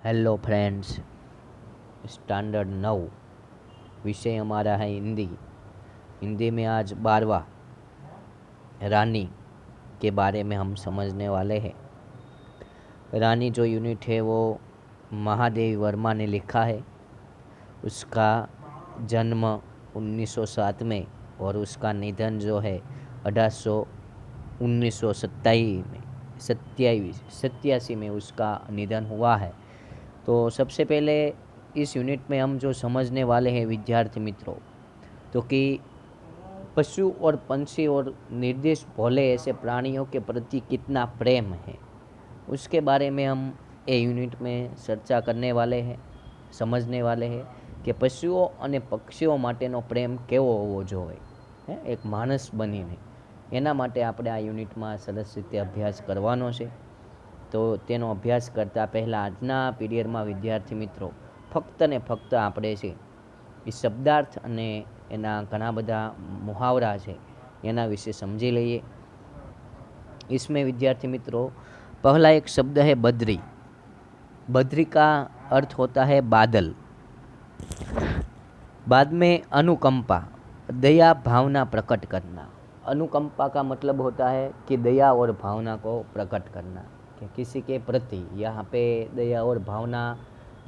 Hello friends. Standard 9 विषय हमारा है हिंदी। हिंदी में आज 12वां रानी के बारे में हम समझने वाले हैं। रानी जो यूनिट है वो महादेवी वर्मा ने लिखा है। उसका जन्म 1907 में और उसका निधन जो है 1987 में 87 में उसका निधन हुआ है। तो सबसे पहले इस यूनिट में हम जो समझने वाले हैं विद्यार्थी मित्रों, तो कि पशु और पंछी और निर्देश भोले ऐसे प्राणियों के प्रति कितना प्रेम है, उसके बारे में हम ए यूनिट में चर्चा करने वाले हैं, समझने वाले हैं कि પશુઓ અને પક્ષીઓ માટેનો પ્રેમ કેવો હોવો જોઈએ એક માણસ બનીને। એના માટે આપણે આ યુનિટમાં સરસ રીતે અભ્યાસ કરવાનો છે। તો તેનો અભ્યાસ કરતાં પહેલાં આજના પીરિયડમાં વિદ્યાર્થી મિત્રો ફક્ત ને ફક્ત આપણે છે એ શબ્દાર્થ અને એના ઘણા બધા મુહાવરા છે એના વિશે સમજી લઈએ। इसमें विद्यार्थी मित्रों पहला एक शब्द है बद्री। बद्री का अर्थ होता है बादल। बाद में अनुकंपा, दया भावना प्रकट करना। अनुकंपा का मतलब होता है कि दया और भावना को प्रकट करना, कि किसी के प्रति यहाँ पे दया और भावना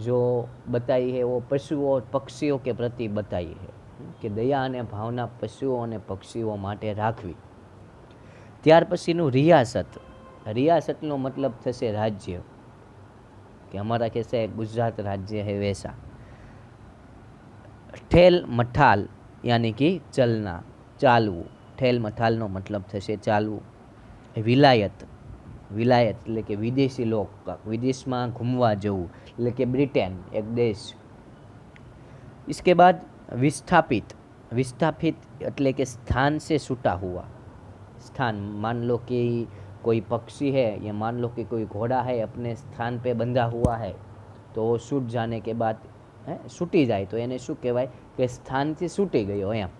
जो बताई है वो पशुओं और पक्षियों के प्रति बताई है कि दया અને ભાવના પશુઓ અને પક્ષીઓ માટે રાખવી। ત્યાર પછીનું રિયાસત। રિયાસતનો મતલબ થશે રાજ્ય, कि हमारा कैसे गुजरात राज्य है वैसा। ठेल मठाल यानी कि चलना, चालવું। ठेल मठालનો મતલબ થશે ચાલવું। વિલાયત, વિલાયત એટલે કે વિદેશી લોક, વિદેશમાં ઘૂમવા જવું એટલે કે બ્રિટેન એક દેશ। इसके बाद विस्थापित। विस्थापित એટલે કે स्थान से छूटा हुआ। स्थान, मान लो कि कोई पक्षी है या मान लो कि कोई घोड़ा है अपने स्थान पे बंधा हुआ है, तो वो छूट जाने के बाद छूटी जाए तो એને શું કહેવાય કે સ્થાનથી છૂટી ગયો એમ।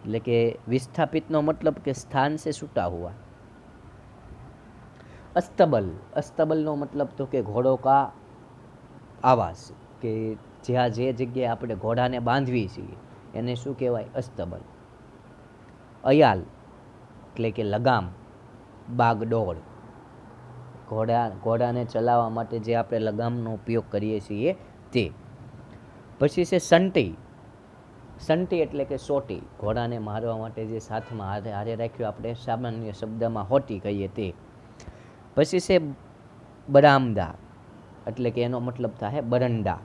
એટલે કે વિસ્થાપિતનો મતલબ કે સ્થાન से छूटा हुआ। અસ્તબલ, અસ્તબલનો મતલબ તો કે ઘોડો કા આવાસ, કે જ્યાં જે જગ્યાએ આપણે ઘોડાને બાંધવી છીએ એને શું કહેવાય અસ્તબલ। અયાલ એટલે કે લગામ, બાગડોળ, ઘોડાને ચલાવવા માટે જે આપણે લગામનો ઉપયોગ કરીએ છીએ તે। પછી છે સંટી। સંટી એટલે કે સોટી, ઘોડાને મારવા માટે જે સાથમાં હારે રાખ્યું આપણે સામાન્ય શબ્દમાં હોટી કહીએ તે। પછી છે બરામદા એટલે કે એનો મતલબ થાય બરંડા।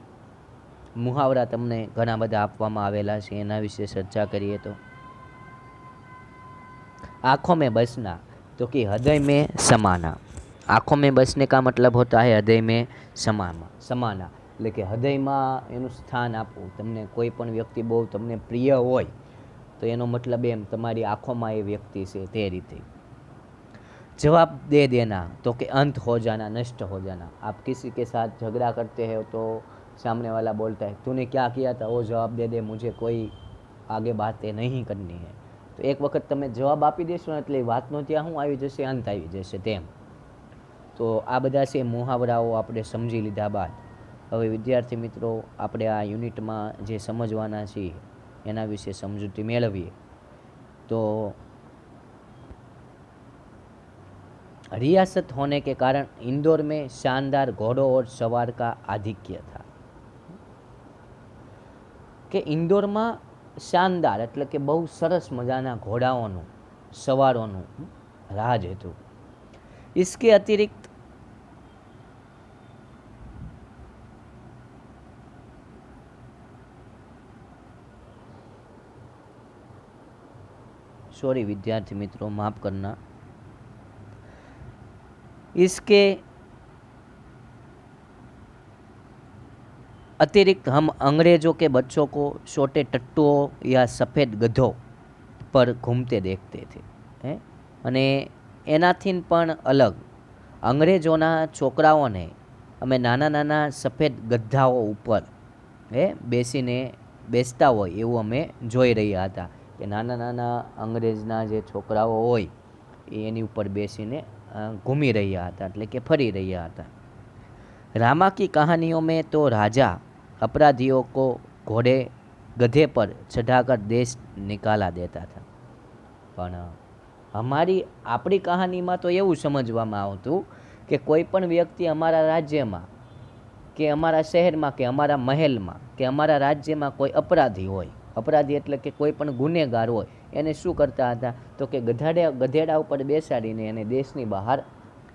મુહાવરા તમને ઘણા બધા આપવામાં આવેલા છે, એના વિશે ચર્ચા કરીએ તો आँखों में बसना, तो कि हृदय में समाना। आँखों में बसने का मतलब होता है हृदय में समाना એટલે કે હૃદયમાં એનું સ્થાન આપવું। તમને કોઈ પણ વ્યક્તિ બહુ તમને પ્રિય હોય તો એનો મતલબ એમ તમારી આંખોમાં એ વ્યક્તિ છે તે રીતે। जवाब दे देना, तो कि अंत हो जाना, नष्ट हो जाना। आप किसी के साथ झगड़ा करते हो तो सामने वाला बोलता है तूने क्या किया था, वो जवाब दे दे, मुझे कोई आगे बातें नहीं करनी है। तो एक वक्त તમે જવાબ આપી દેશો ને એટલે વાતનો ત્યાં શું આવી જશે, અંત આવી જશે તેમ। તો આ બધા છે મુહાવરાઓ આપણે સમજી લીધા બાદ હવે વિદ્યાર્થી મિત્રો આપણે આ યુનિટમાં જે સમજવાના છીએ એના વિશે સમજૂતી મેળવીએ। તો रियासत होने के कारण इंदौर में शानदार घोड़ों और सवार का आधिक्य था। કે ઇન્દોરમાં શાનદાર એટલે કે બહુ સરસ મજાના ઘોડાઓનું સવારોનું રાજ હતું। इसके अतिरिक्त सॉरी विद्यार्थी मित्रों माफ करना। इसके अतिरिक्त हम अंग्रेज़ों के बच्चों को छोटे टट्टुओं या सफ़ेद गधों पर घूमते देखते थे हैं। અને એનાથી પણ અલગ અંગ્રેજોના છોકરાઓને અમે નાના નાના સફેદ ગધાઓ ઉપર બેસતા હોય એવું અમે જોઈ રહ્યા હતા કે નાના નાના અંગ્રેજના જે છોકરાઓ હોય એ એની ઉપર બેસીને ઘૂમી રહ્યા હતા એટલે કે ફરી રહ્યા હતા। रामा की कहानियों में तो राजा अपराधियों को घोड़े गधे पर चढ़ाकर देश निकाला देता था, પણ આપણી કહાનીમાં તો એવું સમજવામાં આવતું કે કોઈ પણ વ્યક્તિ અમારા રાજ્યમાં કે અમારા શહેરમાં કે અમારા મહેલમાં કે અમારા રાજ્યમાં કોઈ અપરાધી હોય, અપરાધી એટલે કે કોઈ પણ ગુનેગાર હોય, એને શું કરતા હતા તો કે ગધેડા ઉપર બેસાડીને એને દેશની બહાર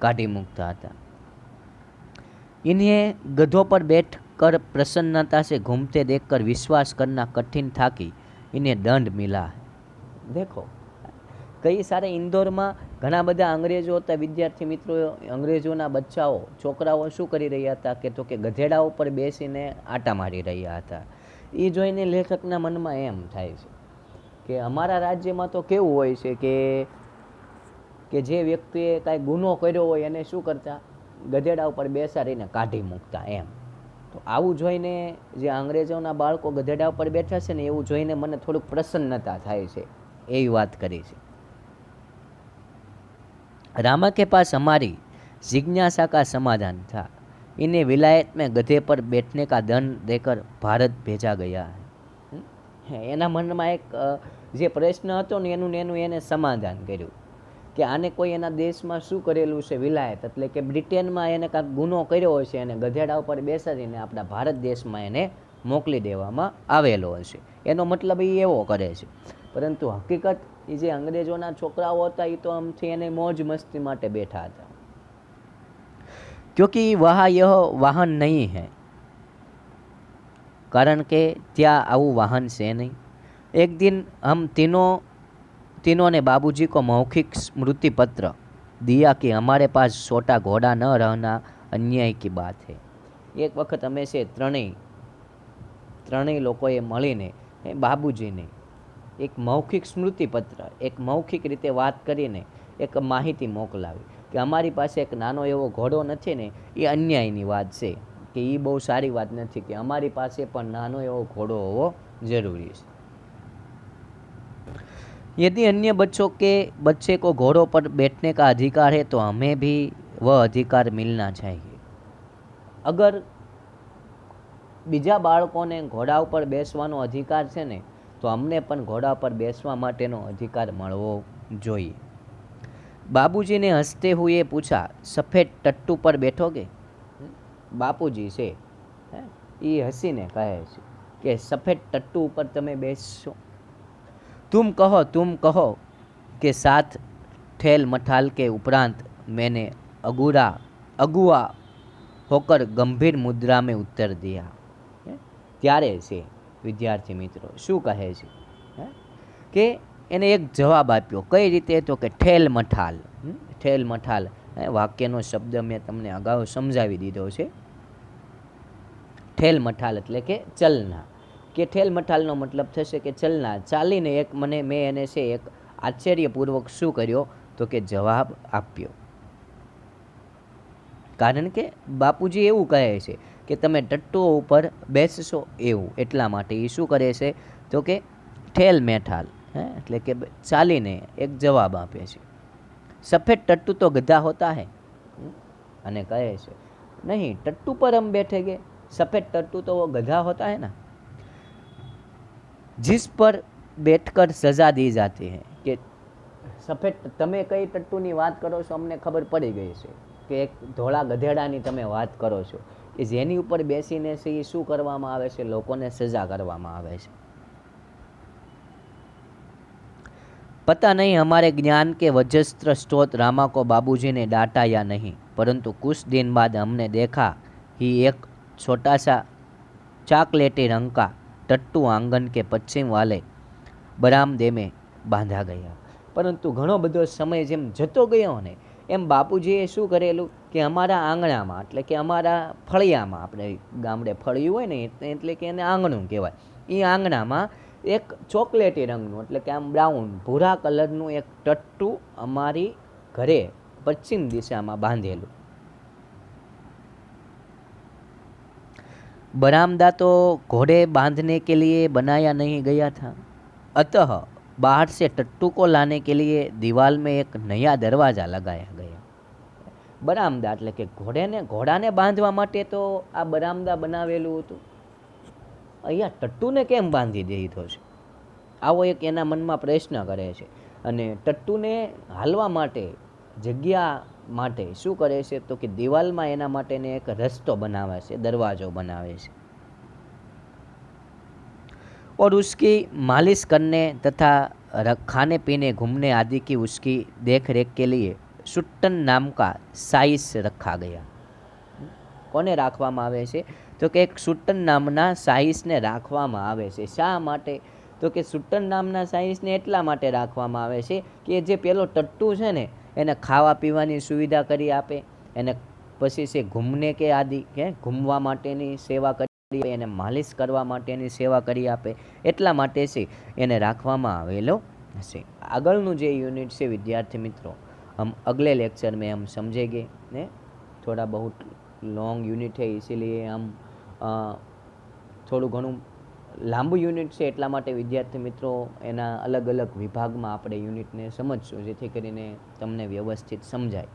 કાઢી મૂકતા હતા। इन्हें गधों पर बैठ कर प्रसन्नता से घूमते देखकर विश्वास करना कठिन था कि इन्हें दंड मिला है। देखो कई सारे इंदौर में घना बधा अंग्रेजों था विद्यार्थी मित्रों, अंग्रेजों बच्चाओं छोकराओ शू करी रह्या था के तो के गधेड़ाओ पर बेसीने आटा मारी रह्या था। ए जोईने लेखकना मनमा एम थाय छे के अमारा राज्य में तो केवुं होय छे के जे व्यक्तिए कांई गुनो कर्यो होय एने शू करता गधेड़ा पर बेसाડીને કાઢી મૂકતા એમ। તો આવું જોઈને જે અંગ્રેજોના બાળકો ગધેડા ઉપર બેઠા છે ને એવું જોઈને મને થોડુંક પ્રસન્નતા થાય છે, એવી વાત કરી છે। रामा के पास हमारी जिज्ञासा का समाधान था। इन्हें विलायत में गधे पर बैठने का दंड देकर भारत भेजा गया है। एना मनमा एक जे प्रश्न हतो ने एनु एने समाधान कर्युं કે આને કોઈ એના દેશમાં શું કરેલું છે વિલાયત એટલે કે બ્રિટનમાં એને કાંઈક ગુનો કર્યો હશે અને ગધેડા ઉપર બેસાડીને આપણા ભારત દેશમાં એને મોકલી દેવામાં આવેલો હશે, એનો મતલબ એ એવો કરે છે। પરંતુ હકીકત એ જે અંગ્રેજોના છોકરાઓ હતા એ તો આમથી એને મોજ મસ્તી માટે બેઠા હતા, क्योंकि वहाँ यह वाहन नहीं है, कारण के ત્યાં આવું વાહન છે નહીં। एक दिन हम तीनों ने बाबूजी को मौखिक स्मृति पत्र दिया कि हमारे पास छोटा घोड़ा न रहना अन्याय की बात है। एक वक्त अमे से ત્રણેય લોકોએ મળીને બાબુજીને એક મૌખિક સ્મૃતિ પત્ર, એક મૌખિક રીતે વાત કરીને એક માહિતી મોકલાવી કે અમારી પાસે એક નાનો એવો ઘોડો નથી ને એ અન્યાયની વાત છે, કે એ બહુ સારી વાત નથી, કે અમારી પાસે પણ નાનો એવો ઘોડો હોવો જરૂરી છે। यदि अन्य बच्चे को घोड़ों पर बैठने का अधिकार है तो हमें भी वह अधिकार मिलना चाहिए। अगर बीजा बाळकोने घोड़ा पर बेसवानो अधिकार है ने तो अमने पण घोड़ा पर बेसवा माटेनो अधिकार मळवो जोईए। बाबूजी ने हंसते हुए पूछा, सफेद टट्टू पर बैठोगे? बापूजी से ये हसीने कहे छे कि सफेद टट्टू पर तमे बेसशो? तुम कहो कि साथ ठेल मठाल के उपरांत मैंने अगुआ होकर गंभीर मुद्रा में उत्तर दिया। त्यारे से विद्यार्थी मित्रों शू कहे छे के एने एक जवाब आप्यो, कई रीते तो कि ठेल मठाल वाक्यनो शब्द मैं तमने अगाऊ समजावी दीधो छे। ठेल मठाल એટલે કે ચલના, કે ઠેલ મઠાલનો મતલબ થશે કે ચલના, ચાલીને એક મેં એને છે એક આશ્ચર્યપૂર્વક શું કર્યો તો કે જવાબ આપ્યો। કારણ કે બાપુજી એવું કહે છે કે તમે ટટ્ટુઓ ઉપર બેસશો એવું, એટલા માટે એ શું કરે છે તો કે ઠેલ મેઠાલ એટલે કે ચાલીને એક જવાબ આપે છે। સફેદ टट्टू तो गधा होता है, અને કહે છે नहीं टट्टू पर हम बैठेंगे, सफेद टट्टू तो वो गधा होता है ना, जिस पर बैठकर सजा दी जाती है। कि सफेद तमे कई टट्टूनी बात करो छो अमने खबर पड़ी गई है कि एक धोळा गधेडानी तमे बात करो छो कि जेनी उपर बेसीने से शू करवामां आवे छे, लोकोने सजा करवामां आवे छे। पता नहीं हमारे ज्ञान के वजस्त्र स्रोत रामा को बाबूजी ने डांटा या नहीं, परंतु कुछ दिन बाद हमने देखा कि एक छोटा सा चॉकलेटी रंग का टट्टू आंगन के पश्चिम वाले बरामदे में बांधा गया। परंतु घणो बधो समय जेम जतो गयो ने एम बापूजीए शुं करेलुं कि अमारा आंगणामां એટલે કે अमारा फळियामां, આપણે ગામડે ફળિયું હોય ને એટલે કે એને આંગણું કહેવાય, એ આંગણામાં એક ચોકલેટી રંગનું એટલે કે આમ બ્રાઉન ભૂરા કલરનું એક ટટ્ટુ અમારી ઘરે પશ્ચિમ દિશામાં બાંધેલું। बरामदा तो घोड़े बांधने के लिए बनाया नहीं गया था, अतः बाहर से टट्टू को लाने के लिए दीवार में एक नया दरवाज़ा लगाया गया। બરામદા એટલે કે ઘોડાને બાંધવા માટે તો આ બરામદા બનાવેલું હતું, અહીંયા ટટ્ટુને કેમ બાંધી દીધો છે? આવો એક એના મનમાં પ્રશ્ન કરે છે. અને ટટ્ટુને હાલવા માટે, જગ્યા માટે શું કરે છે તો કે દિવાલમાં એના માટેને એક રસ્તો બનાવે છે, દરવાજો બનાવે છે. और उसकी मालिश करने तथा खाने पीने घूमने आदि की उसकी देख रेख के लिए सुट्टन नाम का साइस रखा गया. કોને રાખવામાં આવે છે તો કે એક સુટ્ટન નામના સાઈસને રાખવામાં આવે છે. શા માટે તો કે સુટ્ટન નામના સાઈસને એટલા માટે રાખવામાં આવે છે કે જે પેલો ટટ્ટુ છે ને એને ખાવા પીવાની સુવિધા કરી આપે, એને પછી છે ઘૂમને કે આદિ કે ઘૂમવા માટેની સેવા કરી આપે, એને માલિશ કરવા માટેની સેવા કરી આપે, એટલા માટે છે એને રાખવામાં આવેલો હશે. આગળનું જે યુનિટ છે વિદ્યાર્થી મિત્રો, हम अगले लेक्चर में हम समझेंगे ने थोड़ा बहुत लॉन्ग यूनिट है, इसीलिए हम થોડું ઘણું લાંબુ યુનિટ છે એટલા માટે વિદ્યાર્થી મિત્રો એના અલગ અલગ વિભાગમાં આપણે યુનિટને સમજશું, જેથી કરીને તમને વ્યવસ્થિત સમજાય.